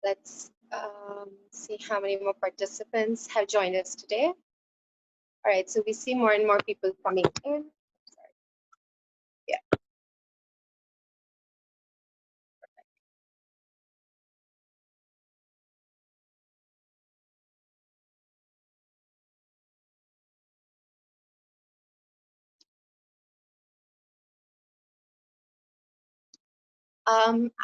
Let's see how many more participants have joined us today. All right, so we see more and more people coming in. Sorry. Yeah.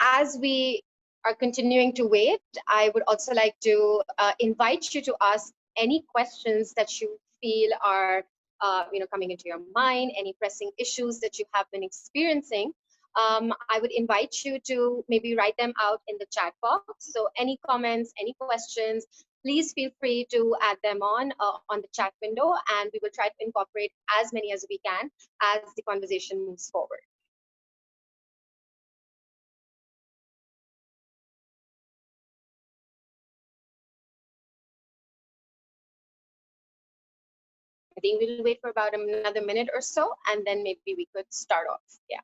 As we are continuing to wait, I would also like to invite you to ask any questions that you feel are coming into your mind, any pressing issues that you have been experiencing. I would invite you to maybe write them out in the chat box. So any comments, any questions, please feel free to add them on the chat window, and we will try to incorporate as many as we can as the conversation moves forward. I think we'll wait for about another minute or so, and then maybe we could start off. Yeah.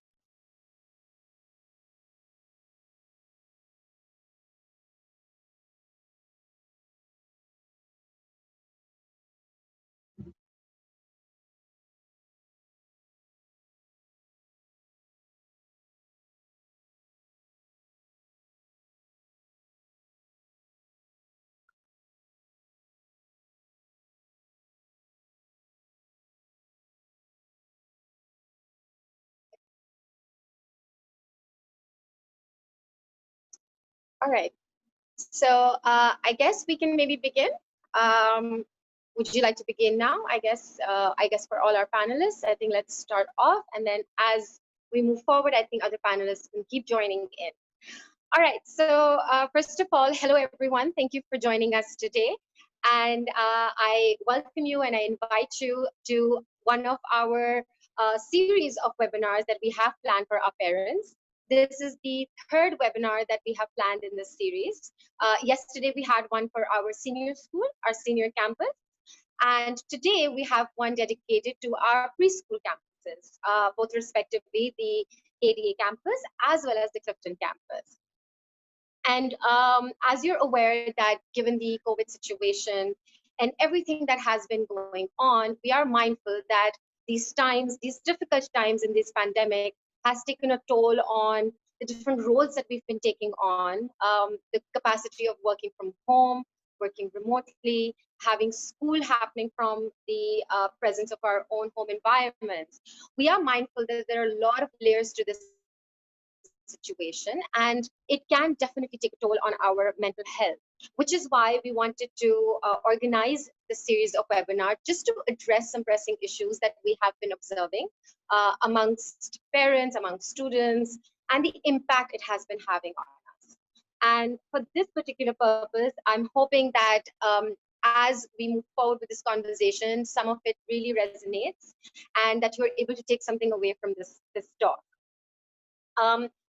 All right. So I guess we can maybe begin. Would you like to begin now? I guess for all our panelists, I think let's start off, and then as we move forward, I think other panelists can keep joining in. All right. So first of all, hello everyone. Thank you for joining us today, and I welcome you and I invite you to one of our series of webinars that we have planned for our parents. This is the third webinar that we have planned in this series. Yesterday, we had one for our senior school, our senior campus. And today, we have one dedicated to our preschool campuses, both respectively the KDA campus as well as the Clifton campus. And as you're aware that given the COVID situation and everything that has been going on, we are mindful that these times, these difficult times in this pandemic has taken a toll on the different roles that we've been taking on, the capacity of working from home, working remotely, having school happening from the presence of our own home environments. We are mindful that there are a lot of layers to this situation, and it can definitely take a toll on our mental health, which is why we wanted to organize the series of webinars just to address some pressing issues that we have been observing amongst parents, amongst students, and the impact it has been having on us. And for this particular purpose, I'm hoping that as we move forward with this conversation, some of it really resonates and that you're able to take something away from this talk.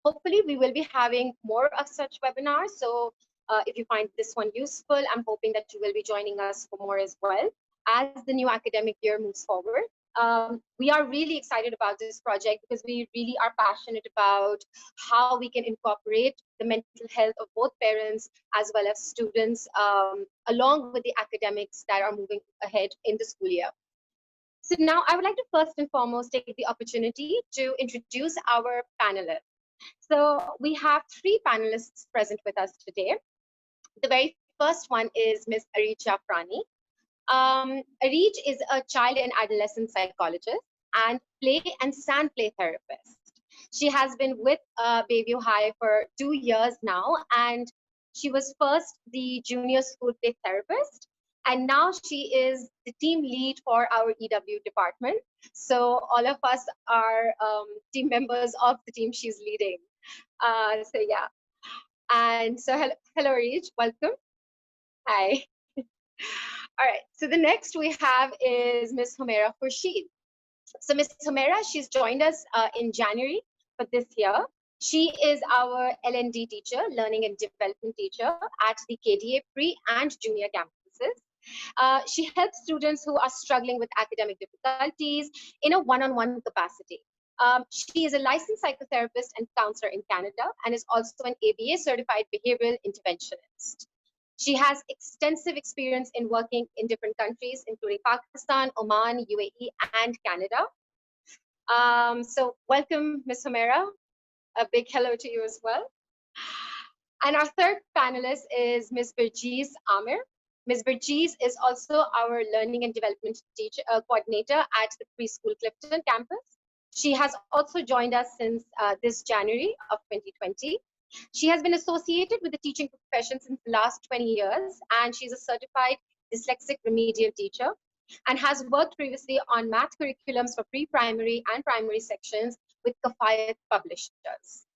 Hopefully, we will be having more of such webinars. So if you find this one useful, I'm hoping that you will be joining us for more as well as the new academic year moves forward. We are really excited about this project because we really are passionate about how we can incorporate the mental health of both parents as well as students along with the academics that are moving ahead in the school year. So now I would like to first and foremost take the opportunity to introduce our panelists. So we have three panelists present with us today. The very first one is Ms. Areej Jafrani. Areej is a child and adolescent psychologist and play and sand play therapist. She has been with Bayview High for 2 years now, and she was first the junior school play therapist, and now she is the team lead for our EW department. So all of us are team members of the team she's leading. So yeah, and so hello Areej, welcome. Hi. All right, so the next we have is Ms. Humaira Khurshid. So Ms. Humaira, she's joined us in January for this year. She is our L&D teacher, learning and development teacher at the KDA pre and junior campuses. She helps students who are struggling with academic difficulties in a one-on-one capacity. She is a licensed psychotherapist and counselor in Canada and is also an ABA certified behavioral interventionist. She has extensive experience in working in different countries, including Pakistan, Oman, UAE, and Canada. So welcome, Ms. Humera. A big hello to you as well. And our third panelist is Ms. Birjees Amir. Ms. Birjees is also our learning and development teacher, coordinator at the preschool Clifton campus. She has also joined us since this January of 2020. She has been associated with the teaching profession since the last 20 years, and she's a certified dyslexic remedial teacher and has worked previously on math curriculums for pre-primary and primary sections with Kafayat Publishers.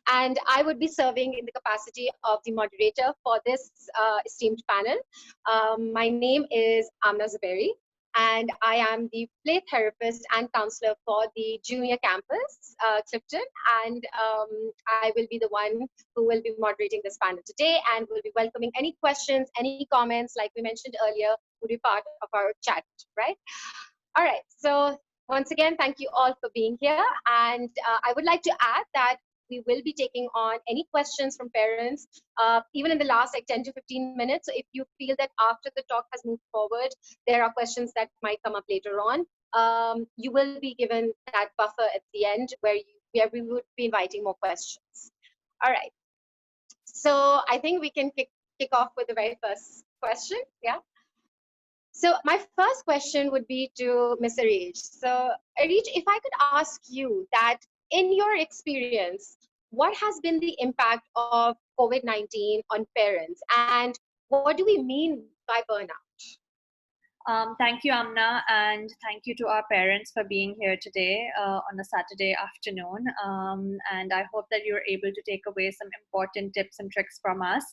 And I would be serving in the capacity of the moderator for this esteemed panel. My name is Amna Zuberi, and I am the play therapist and counselor for the junior campus, Clifton, and I will be the one who will be moderating this panel today and will be welcoming any questions, any comments, like we mentioned earlier, would be part of our chat, right? All right, so once again, thank you all for being here. And I would like to add that we will be taking on any questions from parents, even in the last like 10 to 15 minutes. So if you feel that after the talk has moved forward, there are questions that might come up later on, you will be given that buffer at the end where we would be inviting more questions. All right. So I think we can kick off with the very first question. Yeah. So my first question would be to Ms. Arij. So Arij, if I could ask you that in your experience, what has been the impact of COVID-19 on parents, and what do we mean by burnout? Thank you, Amna, and thank you to our parents for being here today on a Saturday afternoon. And I hope that you're able to take away some important tips and tricks from us.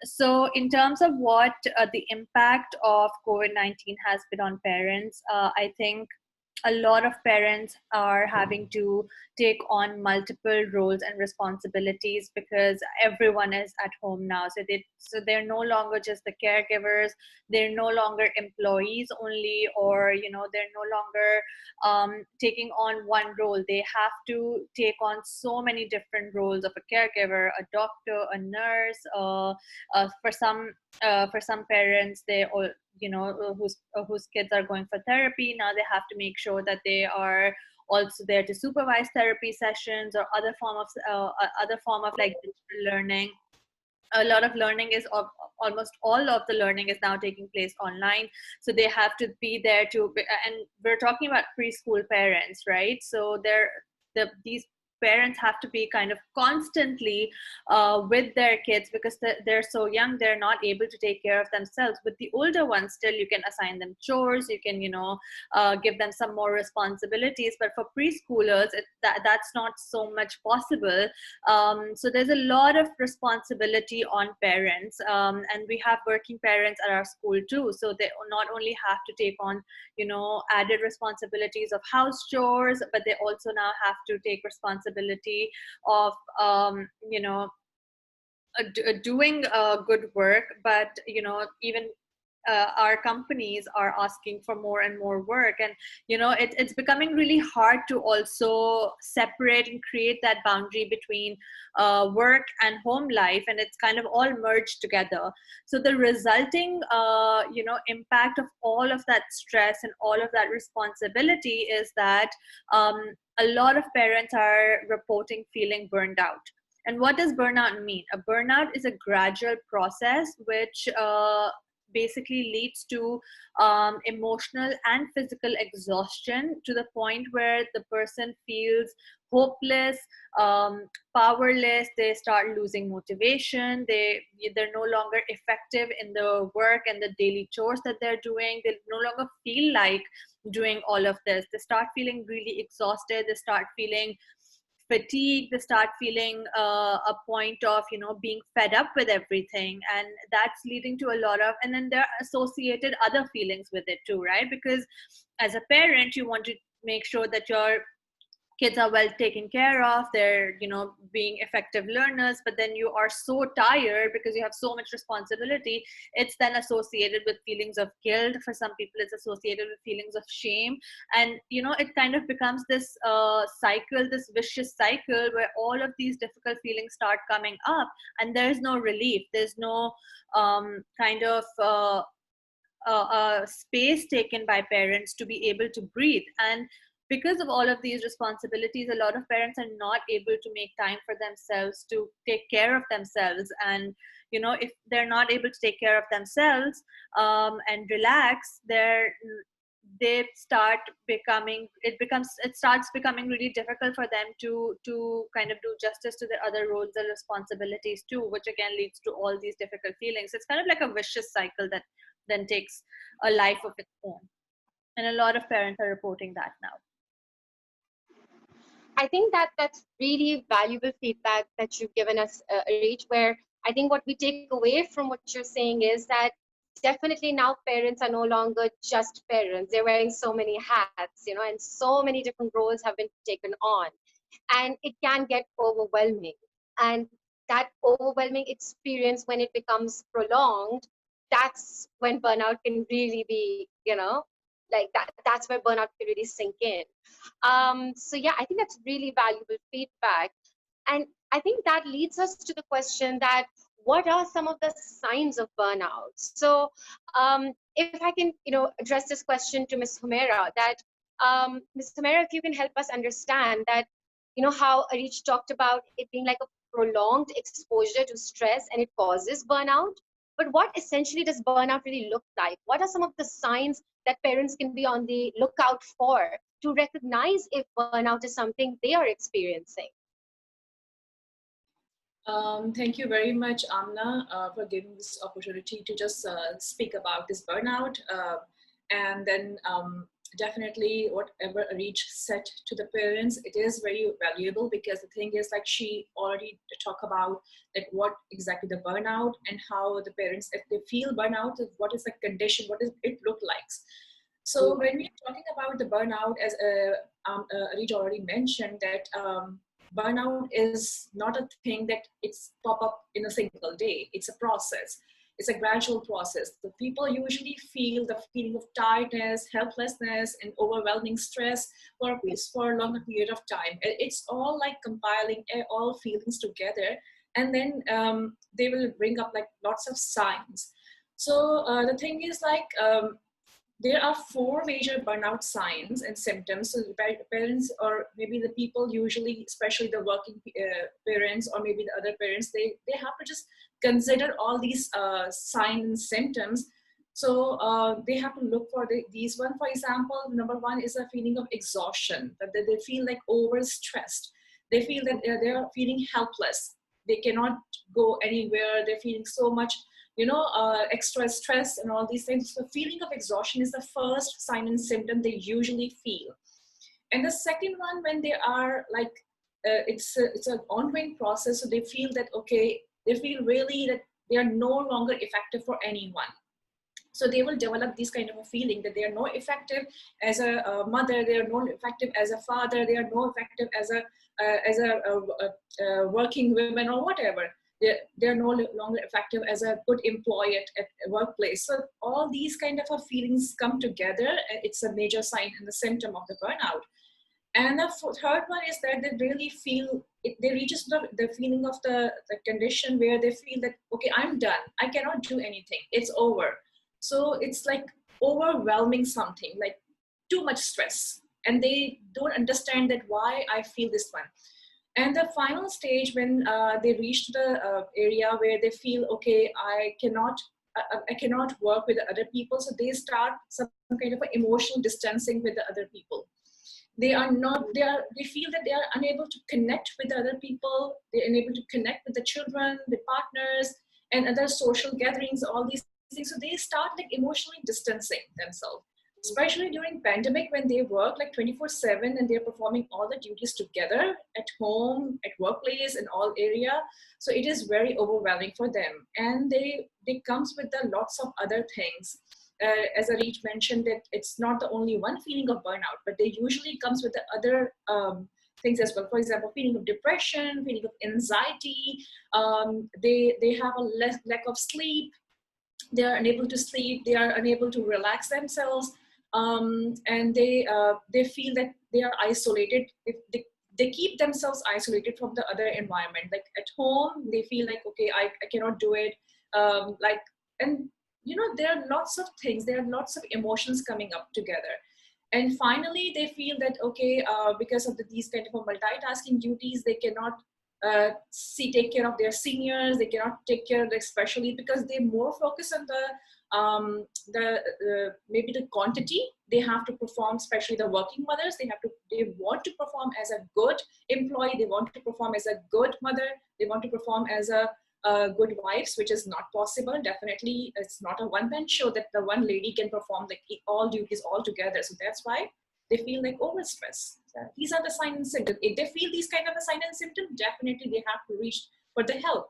So in terms of what the impact of COVID-19 has been on parents, I think a lot of parents are having to take on multiple roles and responsibilities because everyone is at home now. So they're no longer just the caregivers. They're no longer employees only, or they're no longer taking on one role. They have to take on so many different roles of a caregiver, a doctor, a nurse. For some parents, they all whose kids are going for therapy now, they have to make sure that they are also there to supervise therapy sessions or other form of like digital learning. A lot of learning is almost all of the learning is now taking place online, so they have to be there and we're talking about preschool parents, right? So these parents have to be kind of constantly with their kids because they're so young, they're not able to take care of themselves. With the older ones, still you can assign them chores, you can give them some more responsibilities, but for preschoolers that's not so much possible. So there's a lot of responsibility on parents, and we have working parents at our school too, so they not only have to take on added responsibilities of house chores, but they also now have to take responsibility of doing good work. But even our companies are asking for more and more work, and it's becoming really hard to also separate and create that boundary between work and home life, and it's kind of all merged together. So the resulting impact of all of that stress and all of that responsibility is that a lot of parents are reporting feeling burned out. And what does burnout mean? A burnout is a gradual process which basically leads to emotional and physical exhaustion, to the point where the person feels hopeless, powerless. They start losing motivation. They're no longer effective in the work and the daily chores that they're doing. They no longer feel like doing all of this. They start feeling really exhausted. They start feeling fatigue. They start feeling a point of being fed up with everything, and that's leading to a lot of, and then there are associated other feelings with it too, right? Because as a parent, you want to make sure that your kids are well taken care of, they're, you know, being effective learners, but then you are so tired because you have so much responsibility. It's then associated with feelings of guilt. For some people it's associated with feelings of shame, and you know, it kind of becomes this cycle, this vicious cycle, where all of these difficult feelings start coming up, and there's no relief, there's no kind of space taken by parents to be able to breathe. And because of all of these responsibilities, a lot of parents are not able to make time for themselves, to take care of themselves. And you know, if they're not able to take care of themselves and relax, they start becoming, it starts becoming really difficult for them to kind of do justice to their other roles and responsibilities too, which again leads to all these difficult feelings. It's kind of like a vicious cycle that then takes a life of its own, and a lot of parents are reporting that now. I think that that's really valuable feedback that you've given us, Reach, where I think what we take away from what you're saying is that definitely now parents are no longer just parents. They're wearing so many hats, you know, and so many different roles have been taken on. And it can get overwhelming. And that overwhelming experience, when it becomes prolonged, that's when burnout can really be, you know, like that's where burnout can really sink in. So yeah, I think that's really valuable feedback. And I think that leads us to the question that what are some of the signs of burnout? So if I can, you know, address this question to Ms. Humaira, that Ms. Humaira, if you can help us understand that, you know, how Arich talked about it being like a prolonged exposure to stress and it causes burnout. But what essentially does burnout really look like? What are some of the signs that parents can be on the lookout for to recognize if burnout is something they are experiencing? Thank you very much, Amna, for giving this opportunity to just speak about this burnout. And then definitely whatever Reach said to the parents, it is very valuable, because the thing is, like, she already talked about like what exactly the burnout and how the parents, if they feel burnout, what is the condition, what does it look like. So when we're talking about the burnout, as Reach already mentioned, that burnout is not a thing that it's pop up in a single day. It's a process. It's a gradual process. The people usually feel the feeling of tiredness, helplessness, and overwhelming stress for a longer period of time. It's all like compiling all feelings together, and then they will bring up like lots of signs. So the thing is, like, there are 4 major burnout signs and symptoms. So the parents, or maybe the people usually, especially the working parents, or maybe the other parents, they have to just consider all these signs and symptoms. So they have to look for these one. For example, number 1 is a feeling of exhaustion, that they feel like overstressed. They feel that they're feeling helpless. They cannot go anywhere. They're feeling so much, you know, extra stress and all these things. So feeling of exhaustion is the first sign and symptom they usually feel. And the second one, when they are like, it's an ongoing process. So they feel that, okay, they feel really that they are no longer effective for anyone. So they will develop this kind of a feeling that they are no effective as a mother, they are no effective as a father, they are no effective as a working woman or whatever. They're no longer effective as a good employee at a workplace. So all these kind of feelings come together. It's a major sign and the symptom of the burnout. And the third one is that they really feel, they reach the feeling of the condition where they feel that, okay, I'm done. I cannot do anything. It's over. So it's like overwhelming something, like too much stress. And they don't understand that why I feel this one. And the final stage, when they reach the area where they feel, okay, I cannot work with other people. So they start some kind of emotional distancing with the other people. They feel that they are unable to connect with other people. They're unable to connect with the children, the partners, and other social gatherings, all these things. So they start like emotionally distancing themselves, especially during pandemic, when they work like 24/7 and they're performing all the duties together at home, at workplace, and all area. So it is very overwhelming for them. And they comes with the lots of other things. As Areej mentioned, that it's not the only one feeling of burnout, but they usually comes with the other things as well. For example, feeling of depression, feeling of anxiety. They have a lack of sleep. They are unable to sleep. They are unable to relax themselves, and they feel that they are isolated. If they keep themselves isolated from the other environment. Like at home, they feel like, okay, I cannot do it. Like, and there are lots of things. There are lots of emotions coming up together. And finally, they feel that, okay, because of these kind of multitasking duties, they cannot take care of their seniors. They cannot take care of the, especially because they more focus on the maybe the quantity they have to perform, especially the working mothers. They want to perform as a good employee. They want to perform as a good mother. They want to perform as a good wives, which is not possible. Definitely, it's not a one-man show that the one lady can perform like all duties all together. So that's why they feel like overstress. So these are the signs and symptoms. If they feel these kind of a sign and symptom, definitely they have to reach for the help,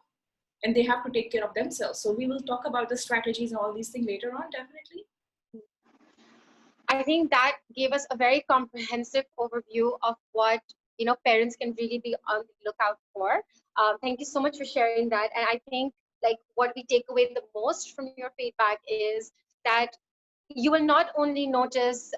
and they have to take care of themselves. So we will talk about the strategies and all these things later on, definitely. I think that gave us a very comprehensive overview of what parents can really be on the lookout for. Thank you so much for sharing that. And I think like what we take away the most from your feedback is that you will not only notice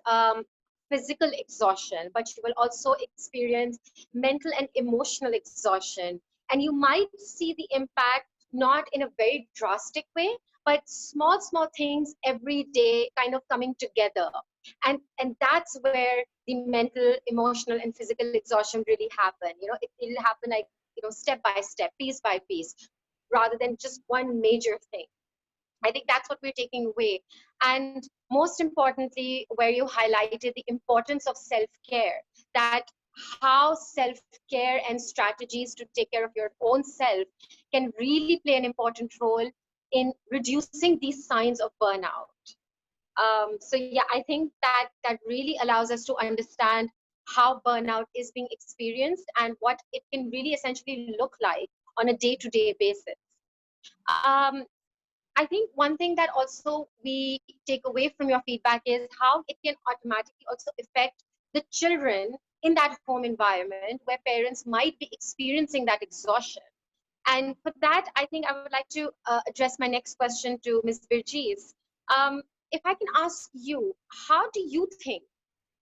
physical exhaustion, but you will also experience mental and emotional exhaustion. And you might see the impact not in a very drastic way, but small things every day kind of coming together. And that's where the mental, emotional, and physical exhaustion really happen. It'll happen like step by step, piece by piece, rather than just one major thing. I think that's what we're taking away. And most importantly, where you highlighted the importance of self-care, that how self-care and strategies to take care of your own self can really play an important role in reducing these signs of burnout. So yeah, I think that really allows us to understand how burnout is being experienced and what it can really essentially look like on a day-to-day basis. Um, I think one thing that also we take away from your feedback is how it can automatically also affect the children in that home environment where parents might be experiencing that exhaustion. And for that, I think I would like to address my next question to Ms. Birjees. If I can ask you, how do you think,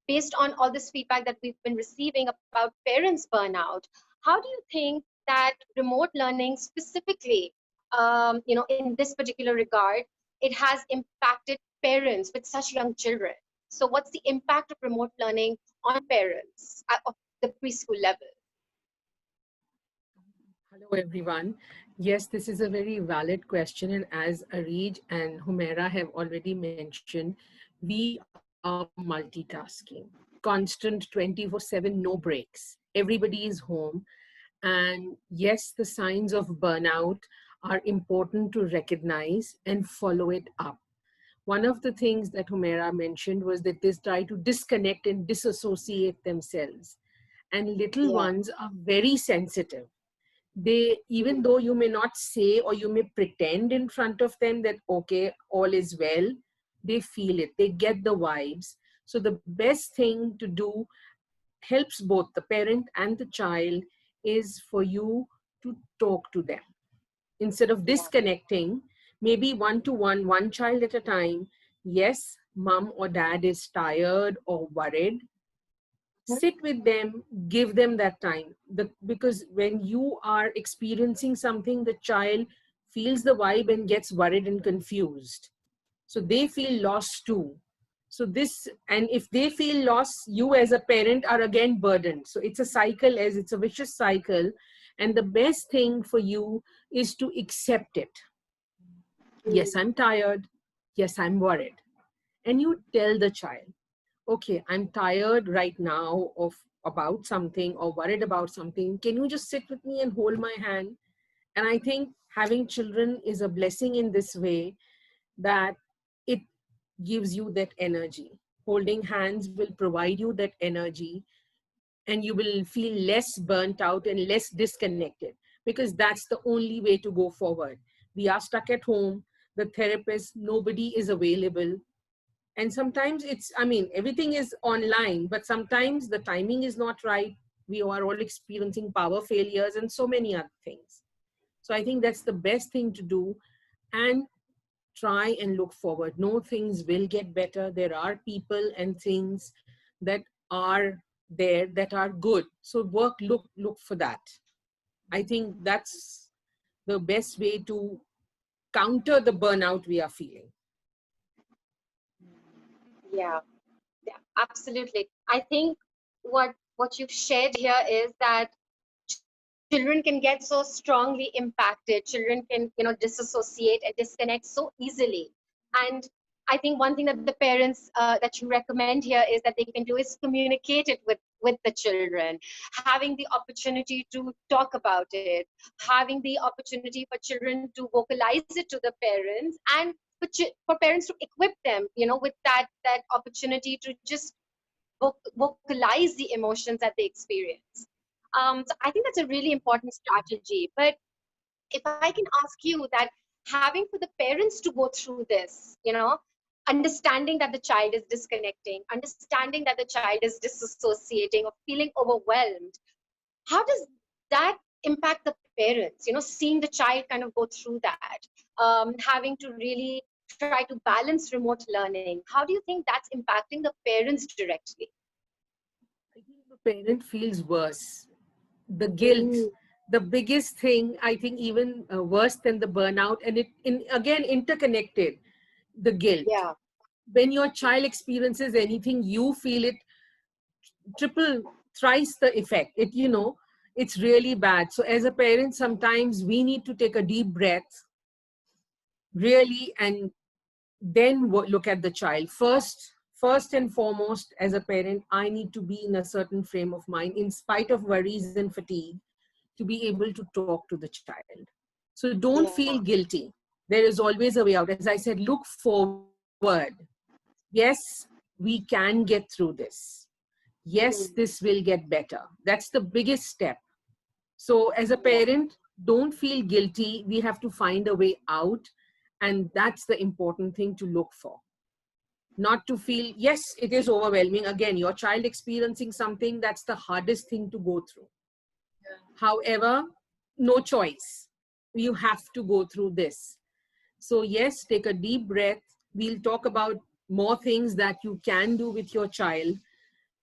based on all this feedback that we've been receiving about parents' burnout, how do you think that remote learning specifically, in this particular regard, it has impacted parents with such young children? So what's the impact of remote learning on parents of the preschool level? Hello, everyone. Yes, this is a very valid question. And as Areej and Humaira have already mentioned, we are multitasking, constant 24/7, no breaks. Everybody is home. And yes, the signs of burnout are important to recognize and follow it up. One of the things that Humaira mentioned was that they try to disconnect and disassociate themselves. And little Yeah, ones are very sensitive. They, even though you may not say or you may pretend in front of them that okay, all is well, they feel it, they get the vibes. So the best thing to do, helps both the parent and the child, is for you to talk to them instead of yeah. disconnecting, maybe one to one child at a time. Yes, mom or dad is tired or worried, sit with them, give them that time. Because when you are experiencing something, the child feels the vibe and gets worried and confused. So they feel lost too. So this, and if they feel lost, you as a parent are again burdened. So it's a cycle, as it's a vicious cycle. And the best thing for you is to accept it. Yes, I'm tired. Yes, I'm worried. And you tell the child, okay, I'm tired right now of about something or worried about something. Can you just sit with me and hold my hand? And I think having children is a blessing in this way, that it gives you that energy. Holding hands will provide you that energy, and you will feel less burnt out and less disconnected, because that's the only way to go forward. We are stuck at home, the therapist, nobody is available. And sometimes it's, I mean, everything is online, but sometimes the timing is not right. We are all experiencing power failures and so many other things. So I think that's the best thing to do, and try and look forward. No, things will get better. There are people and things that are there that are good. So look for that. I think that's the best way to counter the burnout we are feeling. Yeah, yeah, absolutely. I think what you've shared here is that children can get so strongly impacted. Children can, disassociate and disconnect so easily. And I think one thing that the parents that you recommend here is that they can do is communicate it with the children, having the opportunity to talk about it, having the opportunity for children to vocalize it to the parents, and for parents to equip them, with that opportunity to just vocalize the emotions that they experience. So I think that's a really important strategy. But if I can ask you that, having for the parents to go through this, understanding that the child is disconnecting, understanding that the child is disassociating or feeling overwhelmed, how does that impact the parents? Seeing the child kind of go through that, having to really try to balance remote learning. How do you think that's impacting the parents directly? I think the parent feels worse. The guilt, Mm, the biggest thing, I think, even worse than the burnout, and again interconnected, the guilt. yeah. When your child experiences anything, you feel it triple, thrice the effect. It's really bad. So as a parent, sometimes we need to take a deep breath, really, and then look at the child first and foremost. As a parent, I need to be in a certain frame of mind, in spite of worries and fatigue, to be able to talk to the child. So don't Yeah. feel guilty. There is always a way out. As I said, look forward. Yes, we can get through this. Yes, Mm, this will get better. That's the biggest step. So as a yeah. parent, don't feel guilty. We have to find a way out. And that's the important thing to look for. Not to feel, yes, it is overwhelming. Again, your child experiencing something, that's the hardest thing to go through. However, no choice. You have to go through this. So yes, take a deep breath. We'll talk about more things that you can do with your child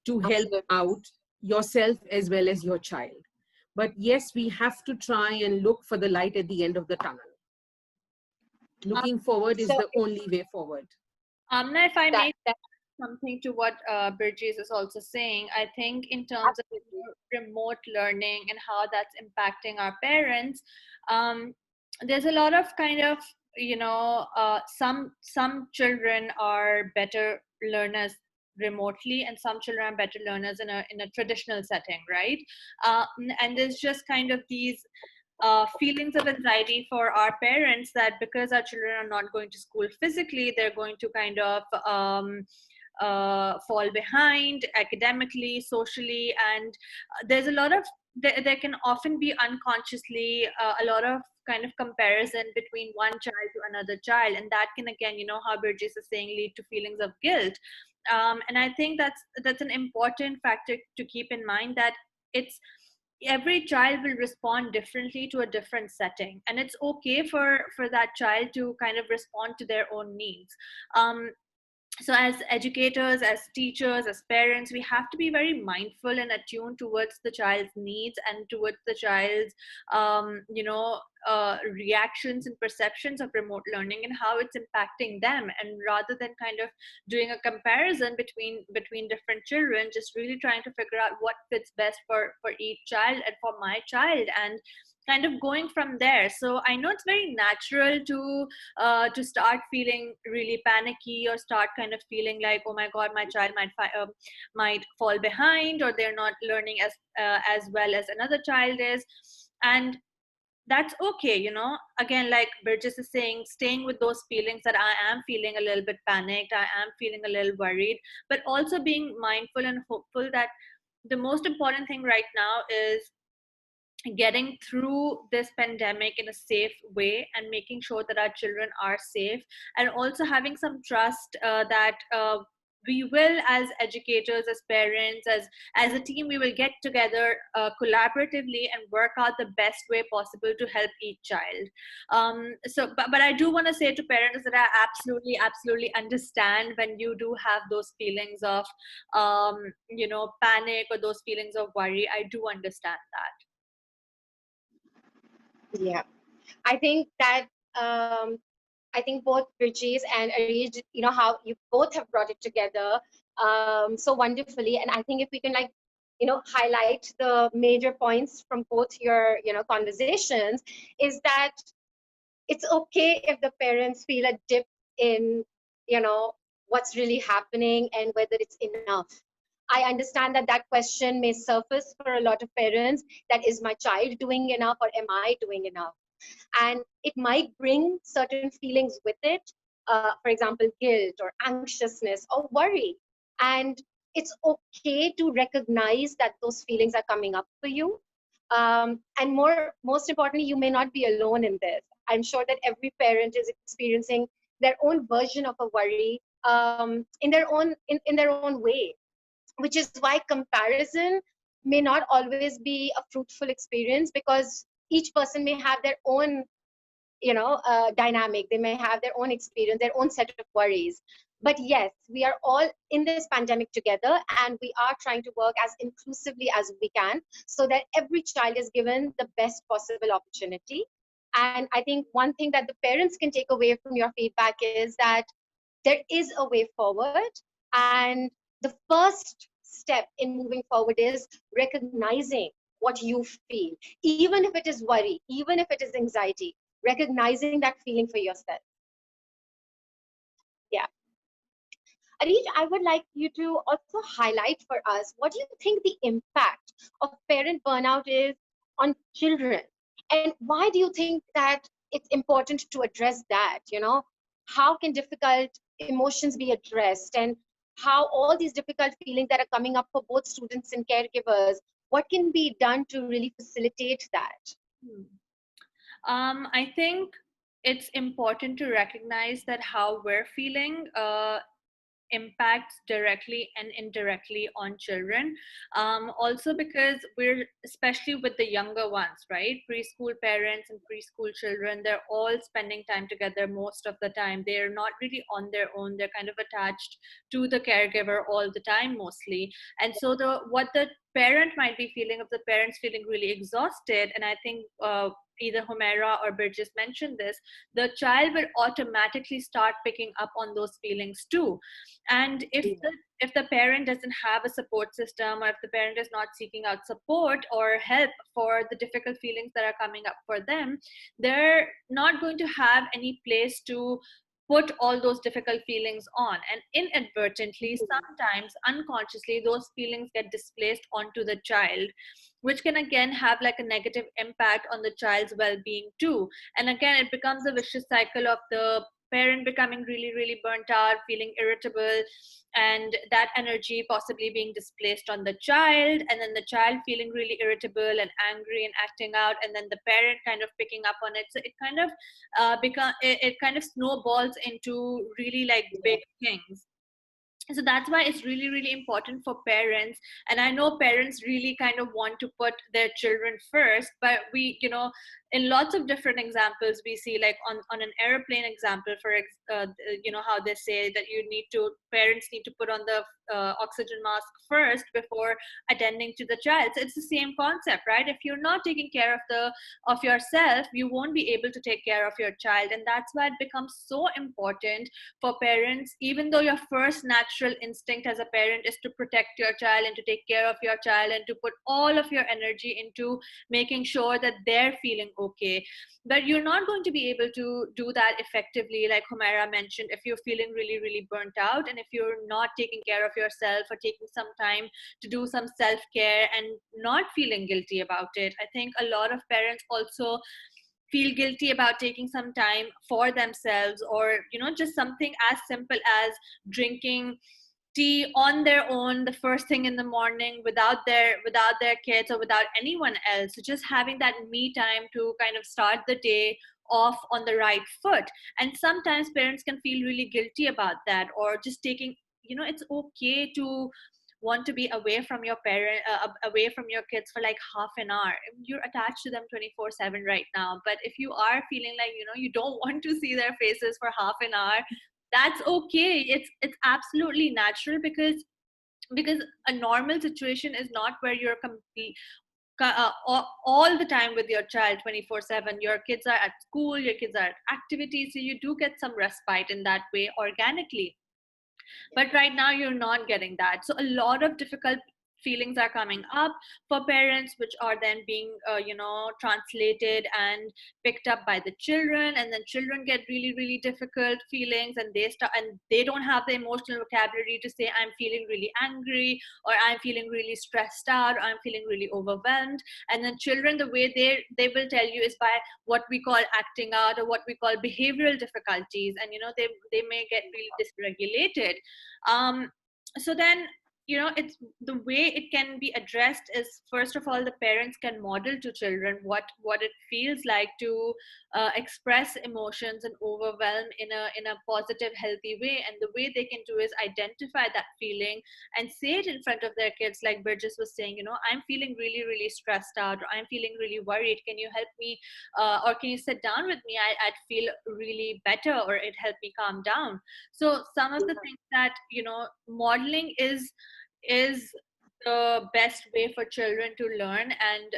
to help Absolutely. out yourself as well as your child. But yes, we have to try and look for the light at the end of the tunnel. Um, Looking forward is So the only way forward. Amna, if I that may that something to what Burgess is also saying, I think in terms of absolutely. remote learning and how that's impacting our parents, um, there's a lot of kind of, some children are better learners remotely, and some children are better learners in a traditional setting, right? And there's just kind of these feelings of anxiety for our parents that because our children are not going to school physically, they're going to kind of fall behind academically, socially, and there's a lot of there can often be unconsciously a lot of kind of comparison between one child to another child, and that can, again, how Burgess is saying, lead to feelings of guilt. And I think that's an important factor to keep in mind, that it's every child will respond differently to a different setting, and it's okay for that child to kind of respond to their own needs. So as educators, as teachers, as parents, we have to be very mindful and attuned towards the child's needs and towards the child's reactions and perceptions of remote learning and how it's impacting them, and rather than kind of doing a comparison between different children, just really trying to figure out what fits best for each child and for my child, and kind of going from there. So I know it's very natural to start feeling really panicky, or start kind of feeling like, oh my god, my child might fall behind, or they're not learning as well as another child is. And that's okay, again, like Burgess is saying, staying with those feelings that I am feeling a little bit panicked, I am feeling a little worried, but also being mindful and hopeful that the most important thing right now is getting through this pandemic in a safe way, and making sure that our children are safe, and also having some trust that we will, as educators, as parents, as a team, we will get together collaboratively and work out the best way possible to help each child. But I do want to say to parents that I absolutely understand when you do have those feelings of panic or those feelings of worry. I do understand that. Yeah, I think that I think both Brijesh and Arij, how you both have brought it together so wonderfully. And I think if we can highlight the major points from both your, conversations, is that it's okay if the parents feel a dip in, what's really happening and whether it's enough. I understand that that question may surface for a lot of parents, that is my child doing enough or am I doing enough? And it might bring certain feelings with it, for example, guilt or anxiousness or worry. And it's okay to recognize that those feelings are coming up for you. And most importantly, you may not be alone in this. I'm sure that every parent is experiencing their own version of a worry, in their own way, which is why comparison may not always be a fruitful experience, because each person may have their own dynamic. They may have their own experience, their own set of worries. But yes, we are all in this pandemic together, and we are trying to work as inclusively as we can so that every child is given the best possible opportunity. And I think one thing that the parents can take away from your feedback is that there is a way forward. And the first step in moving forward is recognizing what you feel, even if it is worry, even if it is anxiety, recognizing that feeling for yourself. Yeah. Arish, I would like you to also highlight for us, what do you think the impact of parent burnout is on children? And why do you think that it's important to address that? How can difficult emotions be addressed, and how all these difficult feelings that are coming up for both students and caregivers, what can be done to really facilitate that? I think it's important to recognize that how we're feeling impacts directly and indirectly on children. Also because we're, especially with the younger ones, right? Preschool parents and preschool children, they're all spending time together most of the time. They're not really on their own. They're kind of attached to the caregiver all the time mostly. And so what the parent might be feeling, if the parent's feeling really exhausted, and I think either Humaira or Burgess mentioned this, the child will automatically start picking up on those feelings too. And if the parent doesn't have a support system, or if the parent is not seeking out support or help for the difficult feelings that are coming up for them, they're not going to have any place to put all those difficult feelings on, and inadvertently, sometimes unconsciously, those feelings get displaced onto the child, which can again have like a negative impact on the child's well-being too. And again, it becomes a vicious cycle of the parent becoming really burnt out, feeling irritable, and that energy possibly being displaced on the child, and then the child feeling really irritable and angry and acting out, and then the parent kind of picking up on it. So it kind of it kind of snowballs into really like big things. So that's why it's really important for parents. And I know parents really kind of want to put their children first, but we, in lots of different examples, we see like on an airplane example, how they say that parents need to put on the oxygen mask first before attending to the child. So it's the same concept, right? If you're not taking care of yourself, you won't be able to take care of your child. And that's why it becomes so important for parents, even though your first natural instinct as a parent is to protect your child and to take care of your child and to put all of your energy into making sure that they're feeling okay, but you're not going to be able to do that effectively, like Humaira mentioned, if you're feeling really burnt out, and if you're not taking care of yourself or taking some time to do some self-care and not feeling guilty about it. I think a lot of parents also feel guilty about taking some time for themselves, or just something as simple as drinking tea on their own the first thing in the morning without their kids or without anyone else. So just having that me time to kind of start the day off on the right foot. And sometimes parents can feel really guilty about that, or just taking it's okay to want to be away from your parent, away from your kids for like half an hour. You're attached to them 24/7 right now, but if you are feeling like you don't want to see their faces for half an hour, that's okay. It's absolutely natural, because a normal situation is not where you're complete all the time with your child 24/7. Your kids are at school, your kids are at activities, so you do get some respite in that way organically. But right now you're not getting that, so a lot of difficult feelings are coming up for parents, which are then being translated and picked up by the children, and then children get really really difficult feelings, and they don't have the emotional vocabulary to say I'm feeling really angry, or I'm feeling really stressed out, or I'm feeling really overwhelmed. And then children, the way they will tell you is by what we call acting out, or what we call behavioral difficulties, and they may get really dysregulated. So then, it's the way it can be addressed is, first of all, the parents can model to children what it feels like to express emotions and overwhelm in a positive, healthy way. And the way they can do is identify that feeling and say it in front of their kids, like Burgess was saying, I'm feeling really really stressed out, or I'm feeling really worried, can you help me, or can you sit down with me, I'd feel really better, or it helped me calm down. So some of the things that modeling is the best way for children to learn, and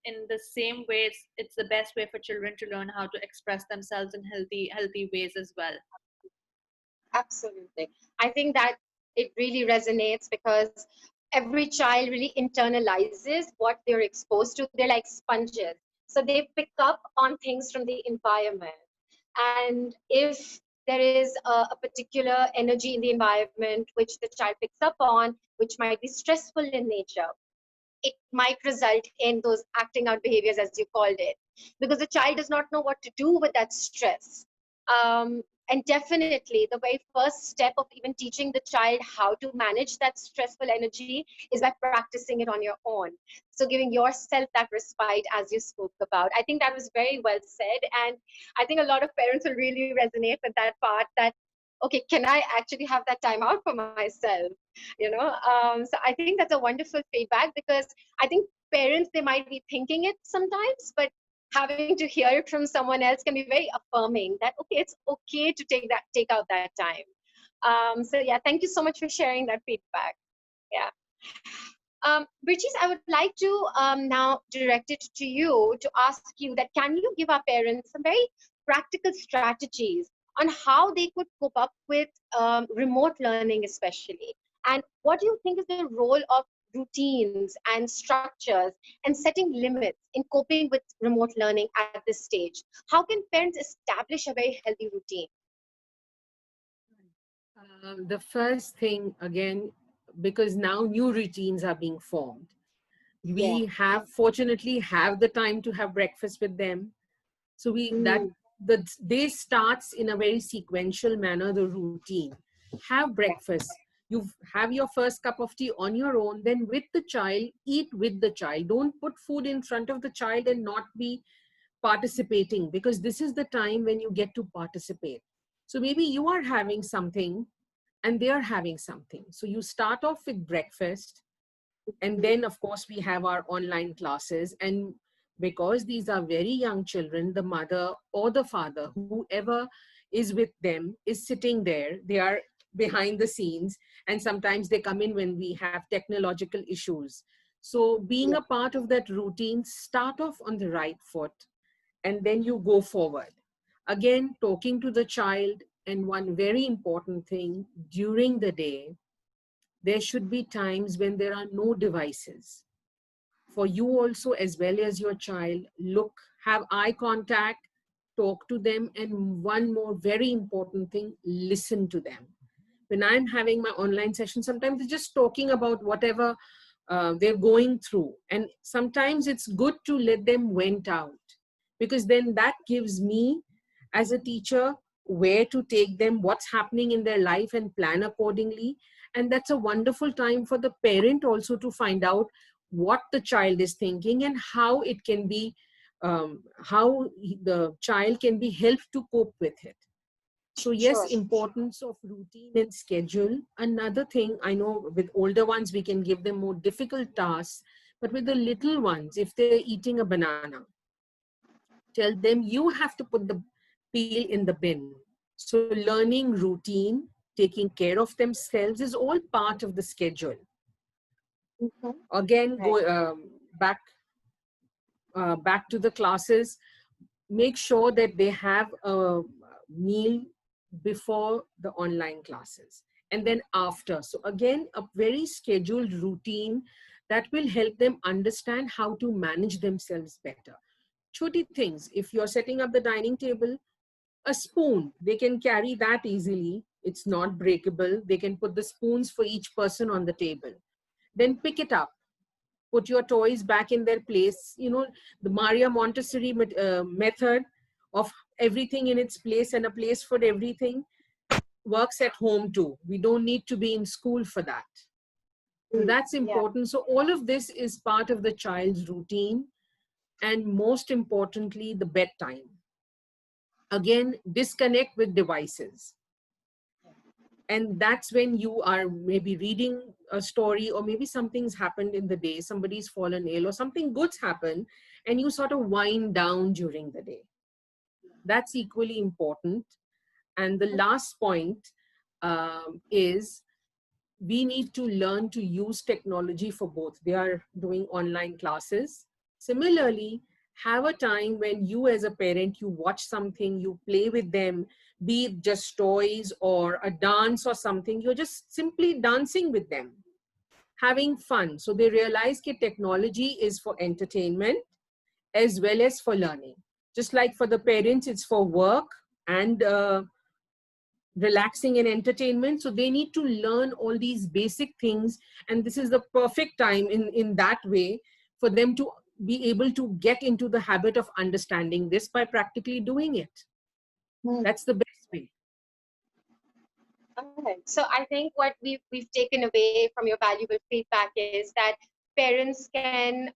in the same way, it's the best way for children to learn how to express themselves in healthy ways as well. Absolutely. I think that it really resonates because every child really internalizes what they're exposed to. They're like sponges. So they pick up on things from the environment. And if there is a particular energy in the environment which the child picks up on, which might be stressful in nature, it might result in those acting out behaviors, as you called it, because the child does not know what to do with that stress. And definitely, the very first step of even teaching the child how to manage that stressful energy is by practicing it on your own. So, giving yourself that respite, as you spoke about. I think that was very well said. And I think a lot of parents will really resonate with that part that, okay, can I actually have that time out for myself? So I think that's a wonderful feedback, because I think parents, they might be thinking it sometimes, but having to hear it from someone else can be very affirming that, okay, it's okay to take out that time. So yeah, thank you so much for sharing that feedback. Yeah. Brigitte, I would like to now direct it to you to ask you that, can you give our parents some very practical strategies on how they could cope up with remote learning especially? And what do you think is the role of routines and structures and setting limits in coping with remote learning at this stage? How can parents establish a very healthy routine? The first thing, again, because now new routines are being formed. Yeah. We have fortunately have the time to have breakfast with them. So Mm. the day starts in a very sequential manner, the routine. Have breakfast. You have your first cup of tea on your own, then with the child, eat with the child. Don't put food in front of the child and not be participating, because this is the time when you get to participate. So maybe you are having something and they are having something. So you start off with breakfast, and then of course we have our online classes. And because these are very young children, the mother or the father, whoever is with them, is sitting there. They are behind the scenes, and sometimes they come in when we have technological issues. So being a part of that routine, start off on the right foot, and then you go forward. Again, talking to the child. And one very important thing, during the day, there should be times when there are no devices. For you also, as well as your child, look, have eye contact, talk to them, and one more very important thing, listen to them. When I'm having my online session, sometimes they're just talking about whatever they're going through. And sometimes it's good to let them vent out, because then that gives me, as a teacher, where to take them, what's happening in their life, and plan accordingly. And that's a wonderful time for the parent also to find out what the child is thinking and how it can be, how the child can be helped to cope with it. So yes, Sure. importance of routine and schedule. Another thing, I know with older ones, we can give them more difficult tasks, but with the little ones, if they're eating a banana, tell them you have to put the peel in the bin. So learning routine, taking care of themselves is all part of the schedule. Mhm. Again, Right. go back to the classes. Make sure that they have a meal before the online classes and then after. So again, a very scheduled routine that will help them understand how to manage themselves better. Choti things, if you're setting up the dining table, a spoon, they can carry that easily. It's not breakable. They can put the spoons for each person on the table. Then pick it up, put your toys back in their place. You know, the Maria Montessori method of everything in its place and a place for everything works at home too. We don't need to be in school for that. So that's Yeah. important. So all of this is part of the child's routine, and most importantly, the bedtime. Again, disconnect with devices. And that's when you are maybe reading a story, or maybe something's happened in the day, somebody's fallen ill or something good's happened, and you sort of wind down during the day. That's equally important. And the last point is we need to learn to use technology for both. They are doing online classes. Similarly, have a time when you as a parent, you watch something, you play with them, be it just toys or a dance or something. You're just simply dancing with them, having fun. So they realize that technology is for entertainment as well as for learning. Just like for the parents, it's for work and relaxing and entertainment. So they need to learn all these basic things, and this is the perfect time in that way for them to be able to get into the habit of understanding this by practically doing it. Hmm. That's the best way. All right. So I think what we've taken away from your valuable feedback is that parents can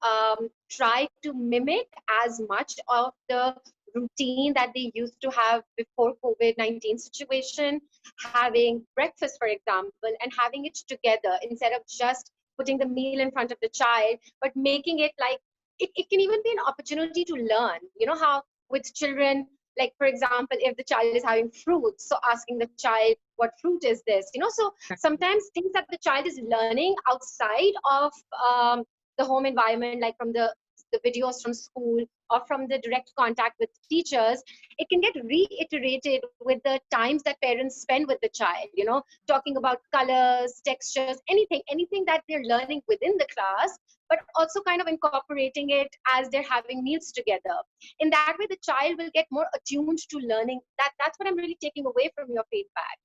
try to mimic as much of the routine that they used to have before COVID-19 situation, having breakfast, for example, and having it together instead of just putting the meal in front of the child, but making it like it can even be an opportunity to learn. You know how with children, like for example, if the child is having fruits, so asking the child what fruit is this, so sometimes things that the child is learning outside of the home environment, like from the videos from school or from the direct contact with teachers, it can get reiterated with the times that parents spend with the child, talking about colors, textures, anything that they're learning within the class, but also kind of incorporating it as they're having meals together. In that way, the child will get more attuned to learning. That's what I'm really taking away from your feedback.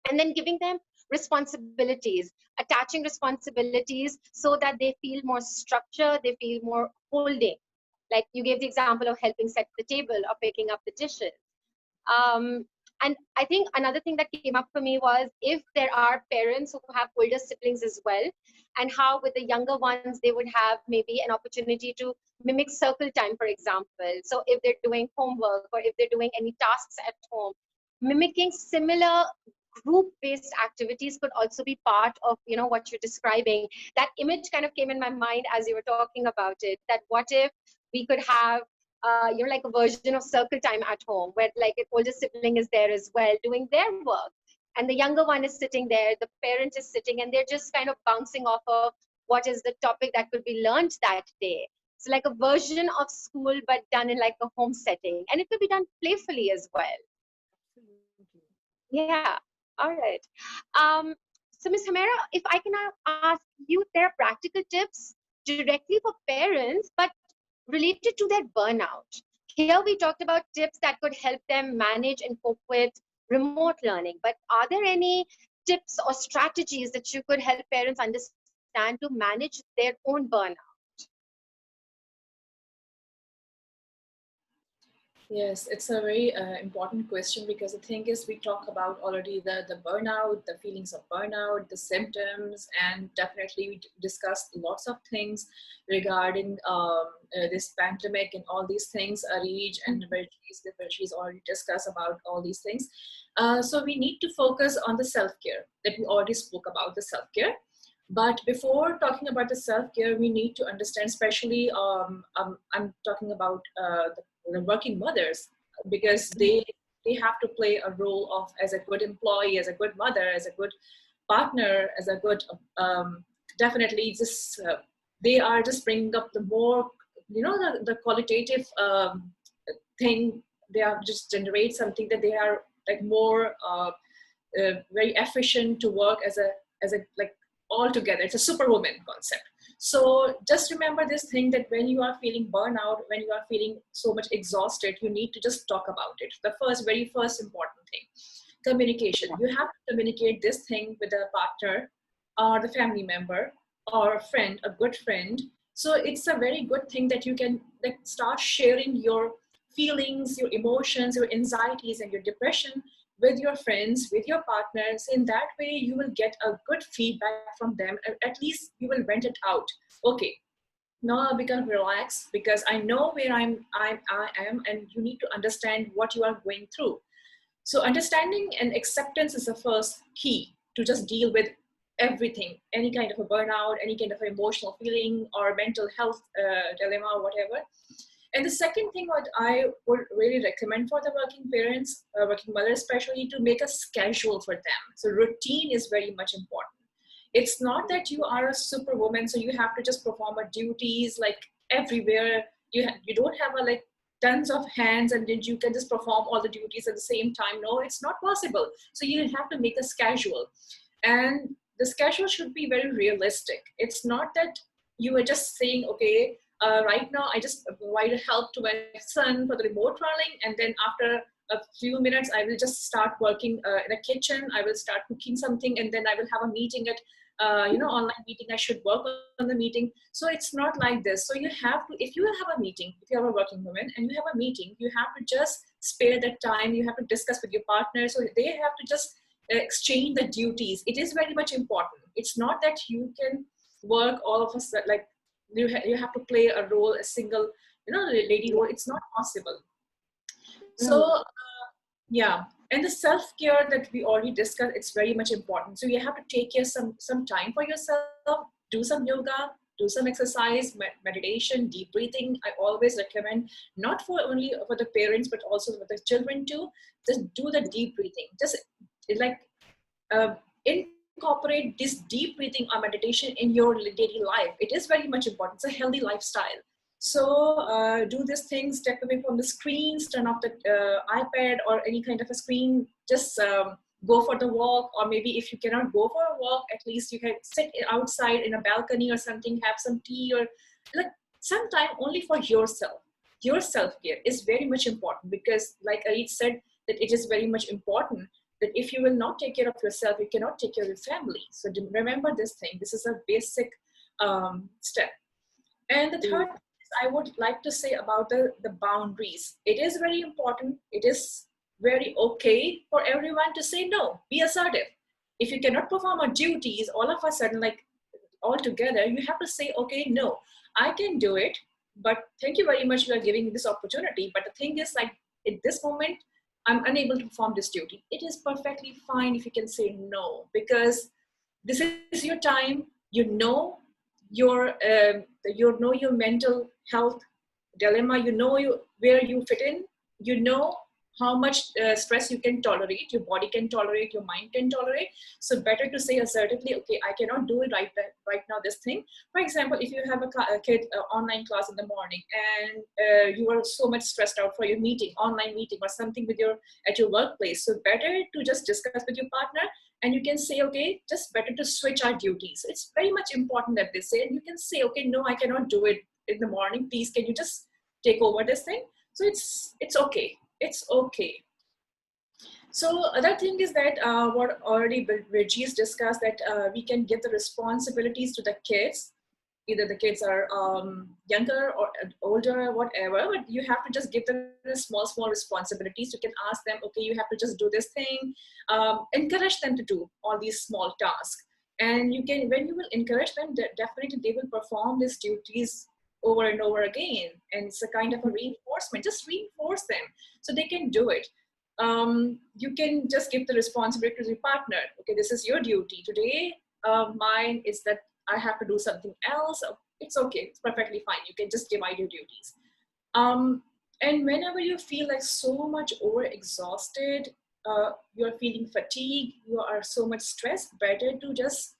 And then giving them responsibilities, attaching responsibilities so that they feel more structure, they feel more holding. Like you gave the example of helping set the table or picking up the dishes. um, and I think another thing that came up for me was if there are parents who have older siblings as well, and how with the younger ones they would have maybe an opportunity to mimic circle time, for example. So if they're doing homework or if they're doing any tasks at home, mimicking similar group-based activities could also be part of what you're describing. That image kind of came in my mind as you were talking about it, that what if we could have like a version of circle time at home where like an older sibling is there as well doing their work, and the younger one is sitting there, the parent is sitting, and they're just kind of bouncing off of what is the topic that could be learned that day. So like a version of school but done in like a home setting, and it could be done playfully as well. Yeah. All right. um so Ms. Hamera, if I can now ask you, there are practical tips directly for parents but related to their burnout. Here we talked about tips that could help them manage and cope with remote learning, but are there any tips or strategies that you could help parents understand to manage their own burnout? Yes, it's a very important question because the thing is, we talk about already the burnout, the feelings of burnout, the symptoms, and definitely we discussed lots of things regarding this pandemic and all these things. Reej and Virgie's already discussed about all these things. So we need to focus on the self-care that we already spoke about, the self-care. But before talking about the self-care, we need to understand, especially I'm talking about the working mothers, because they have to play a role of as a good employee, as a good mother, as a good partner, as a good definitely just they are just bringing up the more, the qualitative thing. They are just generate something that they are like more very efficient to work as a like all together. It's a superwoman concept. So just remember this thing, that when you are feeling burnout, when you are feeling so much exhausted, you need to just talk about it. The very first important thing, communication. You have to communicate this thing with a partner or the family member or a friend, a good friend. So it's a very good thing that you can like start sharing your feelings, your emotions, your anxieties, and your depression with your friends, with your partners. In that way, you will get a good feedback from them. At least you will vent it out. Okay, now we can relax because I know where I am, and you need to understand what you are going through. So understanding and acceptance is the first key to just deal with everything, any kind of a burnout, any kind of emotional feeling or mental health dilemma or whatever. And the second thing what I would really recommend for the working parents, working mothers especially, to make a schedule for them. So routine is very much important. It's not that you are a superwoman, so you have to just perform a duties like everywhere. You don't have a like tons of hands and then you can just perform all the duties at the same time. No, it's not possible. So you have to make a schedule, and the schedule should be very realistic. It's not that you are just saying, okay, right now I just provide help to my son for the remote learning, and then after a few minutes I will just start working in a kitchen. I will start cooking something, and then I will have a meeting at online meeting. I should work on the meeting. So it's not like this. So you have to, if you have a meeting, if you are a working woman and you have a meeting, you have to just spare that time. You have to discuss with your partner. So they have to just exchange the duties. It is very much important. It's not that you can work all of us like you have to play a role, a single, lady role. It's not possible. So yeah, and the self-care that we already discussed, it's very much important. So you have to take care some time for yourself, do some yoga, do some exercise, meditation, deep breathing. I always recommend, not for only for the parents, but also for the children too. Just do the deep breathing. Just like incorporate this deep breathing or meditation in your daily life. It is very much important. It's a healthy lifestyle. So do these things, step away from the screens, turn off the iPad or any kind of a screen, just go for the walk, or maybe if you cannot go for a walk, at least you can sit outside in a balcony or something, have some tea, or like some time only for yourself. Your self-care is very much important, because like Arit said, that it is very much important that if you will not take care of yourself, you cannot take care of your family. So remember this thing. This is a basic step. And the third, I would like to say about the boundaries. It is very important. It is very okay for everyone to say no. Be assertive. If you cannot perform our duties all of a sudden, like all together, you have to say, okay, no, I can do it, but thank you very much, you are giving me this opportunity. But the thing is, like at this moment, I'm unable to perform this duty. It is perfectly fine if you can say no, because this is your time. You know your mental health dilemma. You know where you fit in. You know how much stress you can tolerate, your body can tolerate, your mind can tolerate. So better to say assertively, okay, I cannot do it right now, this thing. For example, if you have a kid online class in the morning, and you are so much stressed out for your meeting, online meeting or something at your workplace, so better to just discuss with your partner, and you can say, okay, just better to switch our duties. It's very much important that they say, and you can say, okay, no, I cannot do it in the morning, please can you just take over this thing. So it's okay. It's okay. So other thing is that what already Virgie's discussed, that we can give the responsibilities to the kids. Either the kids are younger or older or whatever, but you have to just give them the small responsibilities. You can ask them, okay, you have to just do this thing. Encourage them to do all these small tasks. And you can, when you will encourage them, definitely they will perform these duties over and over again. And it's a kind of a reinforcement. Just reinforce them so they can do it. you can just give the responsibility to the partner. Okay, this is your duty today. Mine is that I have to do something else. It's okay. It's perfectly fine. You can just divide your duties. And whenever you feel like so much overexhausted, you're feeling fatigued, you are so much stressed, better to just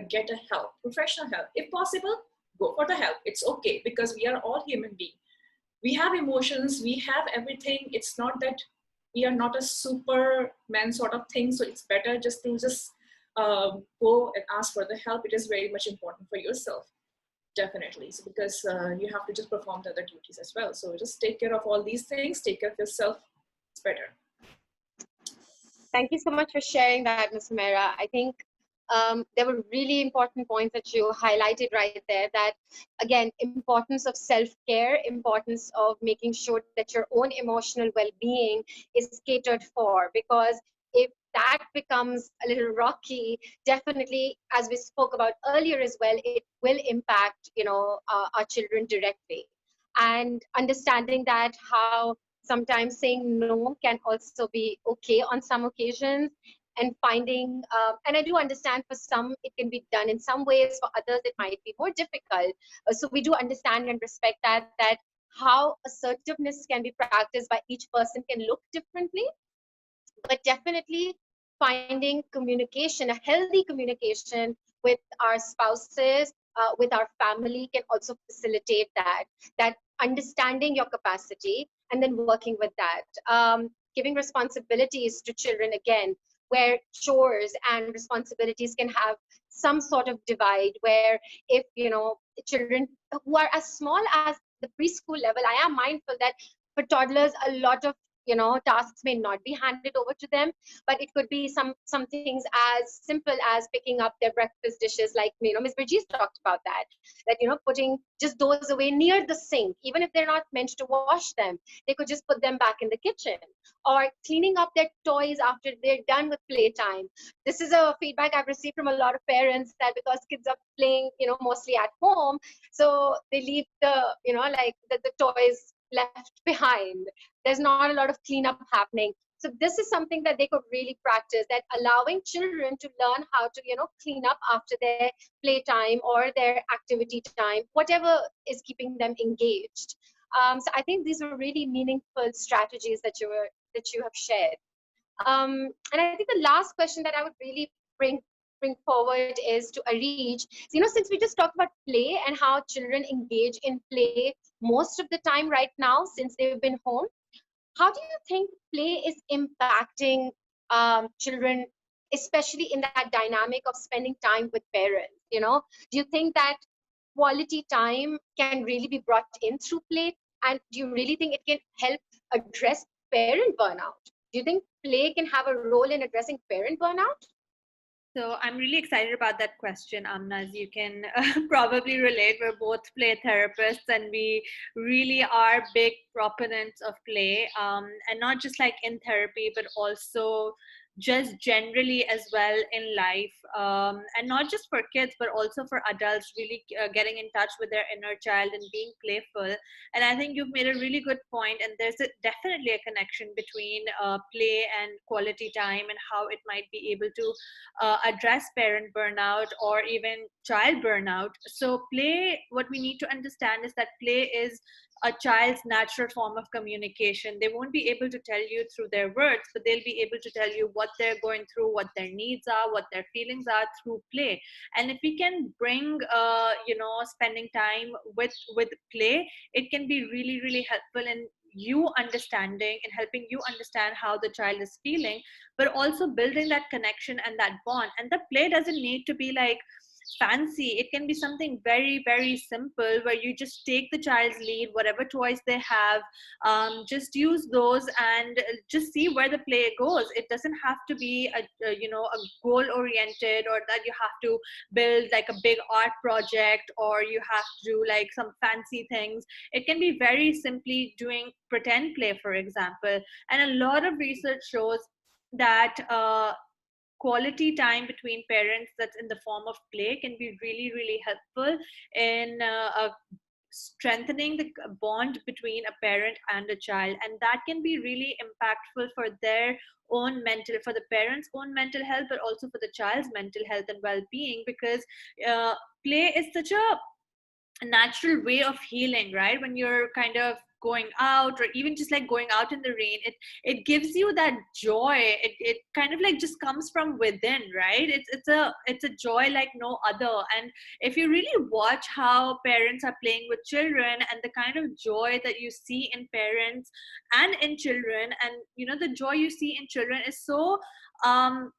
get a help, professional help. If possible, go for the help. It's okay, because we are all human beings. We have emotions, we have everything. It's not that we are not a superman sort of thing. So it's better just to go and ask for the help. It is very much important for yourself. Definitely. So because you have to just perform the other duties as well. So just take care of all these things, take care of yourself. It's better. Thank you so much for sharing that, Ms. Mera. I think there were really important points that you highlighted right there, that again, importance of self-care, importance of making sure that your own emotional well-being is catered for, because if that becomes a little rocky, definitely, as we spoke about earlier as well, it will impact, our children directly. And understanding that how sometimes saying no can also be okay on some occasions, and finding and I do understand for some it can be done in some ways, for others it might be more difficult. So we do understand and respect that how assertiveness can be practiced by each person can look differently, but definitely finding communication, a healthy communication with our spouses, with our family, can also facilitate that understanding your capacity and then working with that. Giving responsibilities to children, again, where chores and responsibilities can have some sort of divide, where if children who are as small as the preschool level, I am mindful that for toddlers a lot of tasks may not be handed over to them, but it could be some things as simple as picking up their breakfast dishes, like Ms. Burgess talked about that putting just those away near the sink, even if they're not meant to wash them, they could just put them back in the kitchen, or cleaning up their toys after they're done with playtime. This is a feedback I've received from a lot of parents, that because kids are playing mostly at home, so they leave the toys left behind. There's not a lot of cleanup happening. So this is something that they could really practice, that allowing children to learn how to clean up after their playtime or their activity time, whatever is keeping them engaged. So I think these are really meaningful strategies that you have shared. And I think the last question that I would really bring forward is to Arij. So, since we just talked about play and how children engage in play most of the time right now since they've been home, how do you think play is impacting children, especially in that dynamic of spending time with parents? Do you think that quality time can really be brought in through play? And do you really think it can help address parent burnout? Do you think play can have a role in addressing parent burnout? So I'm really excited about that question, Amna. As you can probably relate, we're both play therapists, and we really are big proponents of play, and not just like in therapy, but also just generally as well in life, and not just for kids, but also for adults. Really getting in touch with their inner child and being playful. And I think you've made a really good point, and there's definitely a connection between play and quality time, and how it might be able to address parent burnout or even child burnout. So play, what we need to understand is that play is a child's natural form of communication. They won't be able to tell you through their words, but they'll be able to tell you what they're going through, what their needs are, what their feelings are through play. And if we can bring spending time with play, it can be really, really helpful in you understanding and helping you understand how the child is feeling, but also building that connection and that bond. And the play doesn't need to be like fancy. It can be something very, very simple, where you just take the child's lead, whatever toys they have, just use those, and just see where the play goes. It doesn't have to be a goal oriented, or that you have to build like a big art project, or you have to do like some fancy things. It can be very simply doing pretend play, for example. And a lot of research shows that quality time between parents that's in the form of play can be really, really helpful in strengthening the bond between a parent and a child, and that can be really impactful for their own mental, for the parents' own mental health, but also for the child's mental health and well-being, because uh, play is such a natural way of healing, right? When you're kind of going out, or even just like going out in the rain, it gives you that joy. It kind of like just comes from within, right? It's a joy like no other. And if you really watch how parents are playing with children, and the kind of joy that you see in parents and in children, and the joy you see in children is so um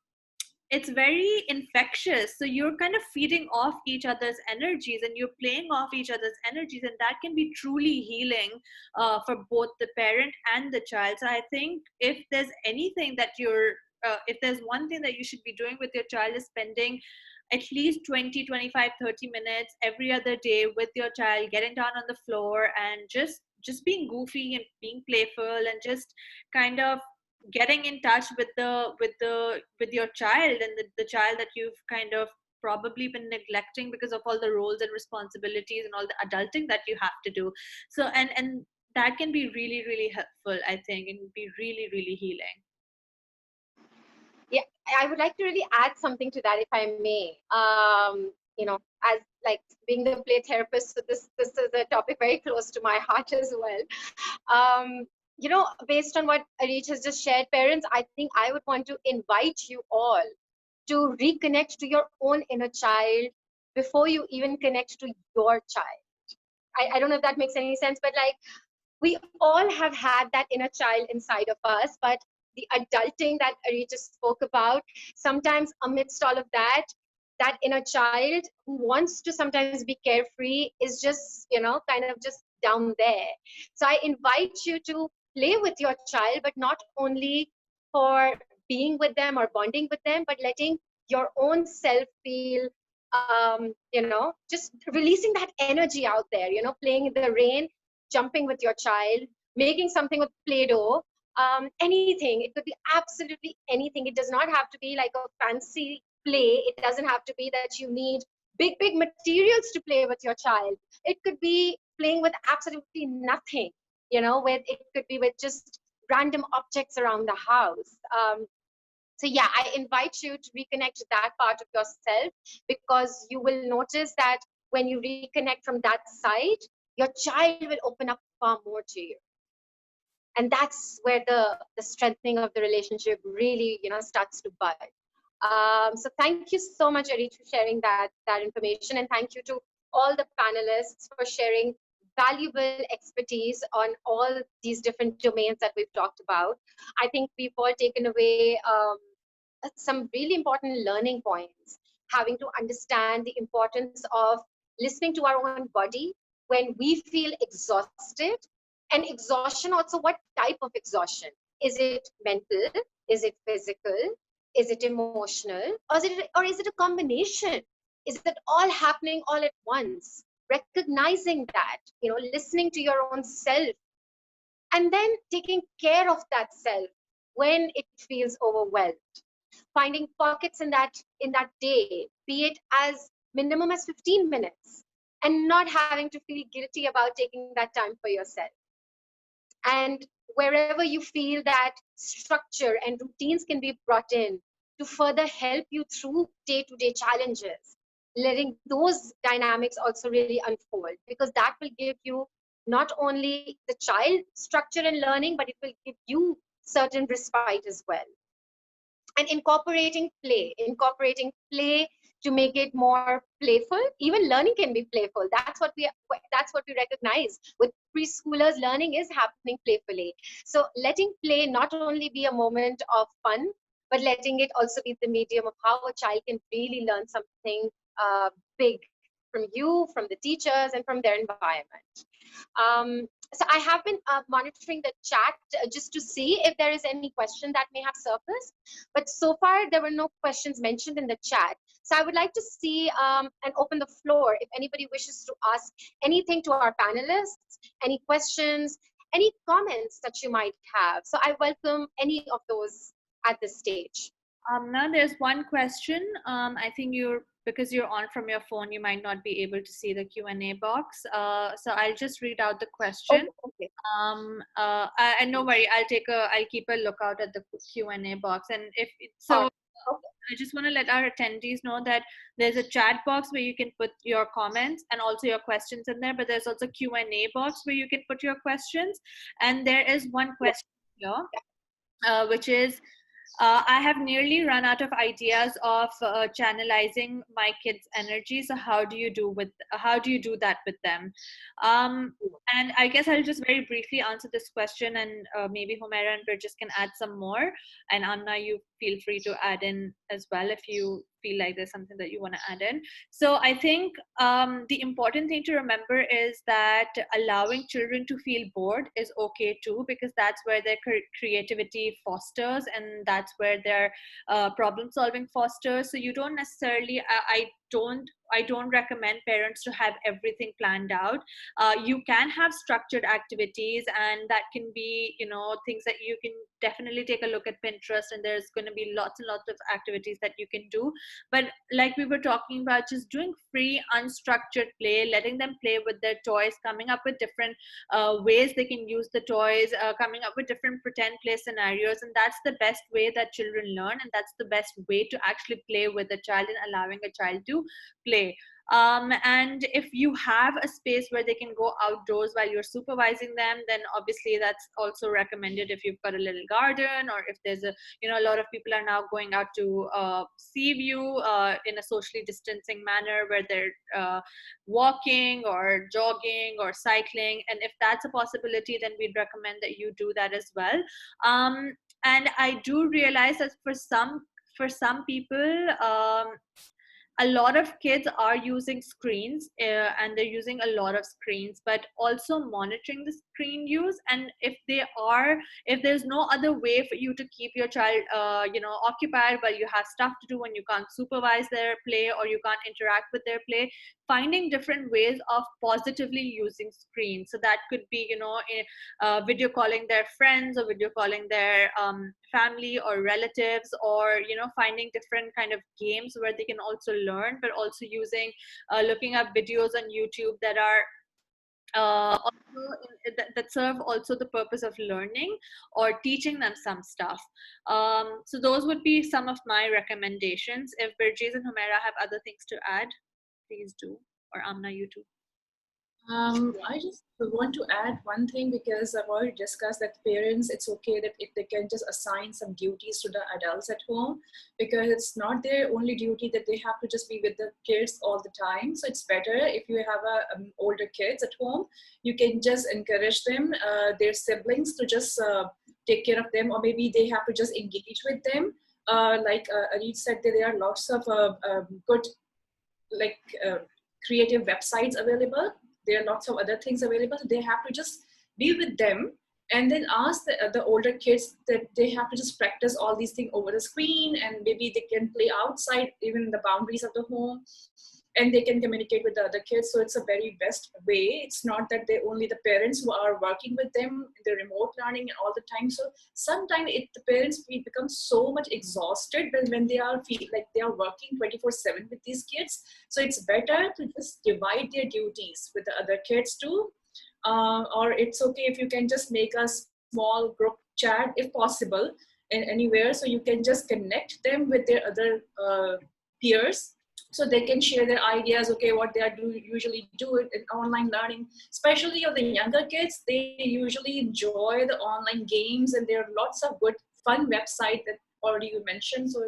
it's very infectious. So you're kind of feeding off each other's energies, and you're playing off each other's energies, and that can be truly healing for both the parent and the child. So I think if there's anything that if there's one thing that you should be doing with your child, is spending at least 20, 25, 30 minutes every other day with your child, getting down on the floor and just being goofy and being playful, and just kind of getting in touch with your child, and the child that you've kind of probably been neglecting because of all the roles and responsibilities and all the adulting that you have to do. So and that can be really, really helpful, I think, and be really, really healing. Yeah, I would like to really add something to that, if I may. As like being the play therapist, so this is a topic very close to my heart as well. Based on what Arich has just shared, parents, I think I would want to invite you all to reconnect to your own inner child before you even connect to your child. I don't know if that makes any sense, but like, we all have had that inner child inside of us, but the adulting that Ari just spoke about, sometimes amidst all of that inner child who wants to sometimes be carefree is just, kind of just down there. So I invite you to play with your child, but not only for being with them or bonding with them, but letting your own self feel, just releasing that energy out there, playing in the rain, jumping with your child, making something with Play-Doh, anything. It could be absolutely anything. It does not have to be like a fancy play. It doesn't have to be that you need big materials to play with your child. It could be playing with absolutely nothing, with it could be with just random objects around the house. So yeah, I invite you to reconnect to that part of yourself, because you will notice that when you reconnect from that side, your child will open up far more to you. And that's where the strengthening of the relationship really, starts to bud. So thank you so much, Ari, for sharing that information. And thank you to all the panelists for sharing valuable expertise on all these different domains that we've talked about. I think we've all taken away some really important learning points, having to understand the importance of listening to our own body when we feel exhausted. And exhaustion also, what type of exhaustion? Is it mental? Is it physical? Is it emotional? Or is it a combination? Is it all happening all at once? Recognizing that, listening to your own self, and then taking care of that self when it feels overwhelmed, finding pockets in that day, be it as minimum as 15 minutes, and not having to feel guilty about taking that time for yourself. And wherever you feel that structure and routines can be brought in to further help you through day-to-day challenges, letting those dynamics also really unfold, because that will give you not only the child structure and learning, but it will give you certain respite as well. And incorporating play to make it more playful. Even learning can be playful. That's what we recognize with preschoolers. Learning is happening playfully. So letting play not only be a moment of fun, but letting it also be the medium of how a child can really learn something big from you, from the teachers, and from their environment. So I have been monitoring the chat just to see if there is any question that may have surfaced. But so far, there were no questions mentioned in the chat. So I would like to see and open the floor if anybody wishes to ask anything to our panelists, any questions, any comments that you might have. So I welcome any of those at this stage. Now there's one question. I think you're because you're on from your phone, you might not be able to see the Q&A box. So I'll just read out the question. Okay, okay. And no worry, I'll keep a lookout at the Q&A box. And if All so, right. Okay. I just want to let our attendees know that there's a chat box where you can put your comments and also your questions in there, but there's also Q&A box where you can put your questions. And there is one Yeah. question here, which is, I have nearly run out of ideas of channelizing my kids' energy. So how do you do that with them? And I guess I'll just very briefly answer this question, and maybe Humaira and Burgess can add some more. And Amna, you feel free to add in as well if you feel like there's something that you want to add in. So I think the important thing to remember is that allowing children to feel bored is okay too, because that's where their creativity fosters, and that's where their problem solving fosters. So you don't necessarily, I don't recommend parents to have everything planned out. You can have structured activities, and that can be, things that you can definitely take a look at Pinterest, and there's going to be lots and lots of activities that you can do. But like we were talking about, just doing free unstructured play, letting them play with their toys, coming up with different ways they can use the toys, coming up with different pretend play scenarios, and that's the best way that children learn, and that's the best way to actually play with a child and allowing a child to play. And if you have a space where they can go outdoors while you're supervising them, then obviously that's also recommended. If you've got a little garden, or if there's a lot of people are now going out to sea view in a socially distancing manner, where they're walking or jogging or cycling, and if that's a possibility, then we'd recommend that you do that as well. And I do realize that for some people, a lot of kids are using screens, and they're using a lot of screens, but also monitoring the screen use. And if there's no other way for you to keep your child occupied while you have stuff to do, and you can't supervise their play or you can't interact with their play, finding different ways of positively using screens. So that could be video calling their friends, or video calling their family or relatives, or finding different kind of games where they can also learn, but also using looking up videos on YouTube that are that serve also the purpose of learning or teaching them some stuff. So those would be some of my recommendations. If Birjis and Humaira have other things to add, please do. Or Amna, you too. I just want to add one thing, because I've already discussed that parents, it's okay that if they can just assign some duties to the adults at home, because it's not their only duty that they have to just be with the kids all the time. So it's better if you have older kids at home, you can just encourage them, their siblings, to just take care of them, or maybe they have to just engage with them. Like Areed said, that there are lots of good, like creative websites available. There are lots of other things available. They have to just be with them, and then ask the older kids that they have to just practice all these things over the screen, and maybe they can play outside, even in the boundaries of the home, and they can communicate with the other kids. So it's a very best way. It's not that they only the parents who are working with them, the remote learning all the time. So sometimes the parents become so much exhausted when they are feel like they are working 24/7 with these kids. So it's better to just divide their duties with the other kids too. Or it's okay if you can just make a small group chat if possible anywhere, so you can just connect them with their other peers, so they can share their ideas, okay, what they are usually do in online learning. Especially of the younger kids, they usually enjoy the online games, and there are lots of good fun websites that already you mentioned. So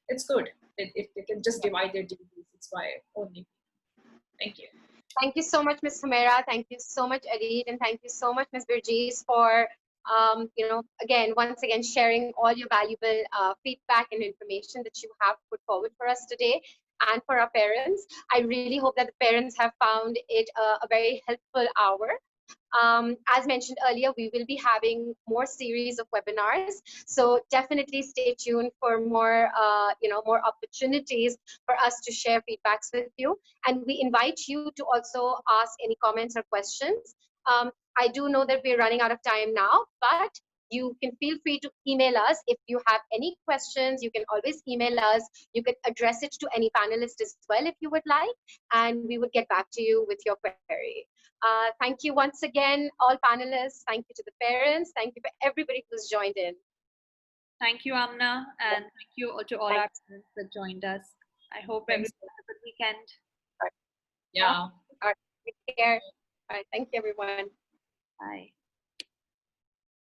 it's good if they can just divide their duties. It's why only. Thank you. Thank you so much, Ms. Humaira. Thank you so much, Areed, and thank you so much, Ms. Burgess, for once again sharing all your valuable feedback and information that you have put forward for us today and for our parents. I really hope that the parents have found it a very helpful hour. As mentioned earlier, we will be having more series of webinars. So definitely stay tuned for more, more opportunities for us to share feedbacks with you. And we invite you to also ask any comments or questions. I do know that we're running out of time now, but You can feel free to email us if you have any questions. You can always email us. You can address it to any panelist as well if you would like, and we would get back to you with your query. Thank you once again, all panelists. Thank you to the parents. Thank you for everybody who's joined in. Thank you, Amna, and thank you to all our Thanks. parents that joined us. I hope Thanks. everyone has a good weekend. Yeah. All right, take care. All right, thank you, everyone. Bye.